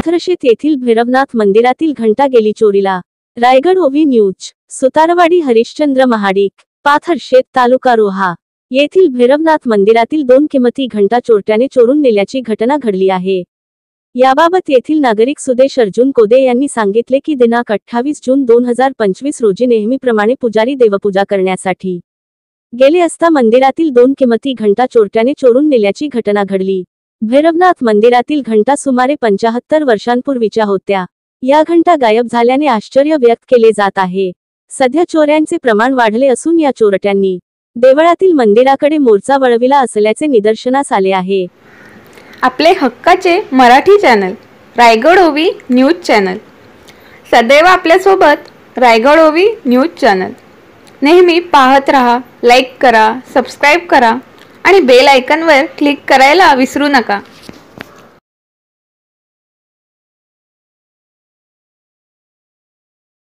पाथरशेत येथील भैरवनाथ मंदिरातील घंटा गेली चोरीला। रायगड ओवी न्यूज। सुतारवाडी हरिश्चंद्र महाडिक, पाथरशेत तालुका रोहा येथील भैरवनाथ मंदिरातील 2 किमती घंटा चोरट्याने चोरून नेल्याची घटना घडली आहे। याबाबत येथील नागरिक सुदेश अर्जुन कोदे यांनी सांगितले की दिनांक 28 जून 2025 रोजी नेहमीप्रमाणे पुजारी देवपूजा करण्यासाठी गेले असता मंदिरातील 2 किमती घंटा चोरट्याने चोरून नेल्याची घटना घडली। भैरवनाथ मंदिरातील घंटा सुमारे 75 वर्षांपूर्वीच्या होत्या। या घंटा गायब झाल्याने आश्चर्य व्यक्त केले जात आहे। सध्या चोऱ्यांचे प्रमाण वाढले असून या चोरट्यांनी देवळातील मंदिराकडे मोर्चा वळविला असल्याचे निदर्शनास आले आहे। आपले हक्काचे मराठी चॅनल रायगड ओवी न्यूज चॅनल सदैव आपल्यासोबत। रायगड ओवी न्यूज चॅनल नेहमी पाहत रहा, लाईक करा, सबस्क्राईब करा आणि बेल आयकॉनवर क्लिक करायला विसरू नका।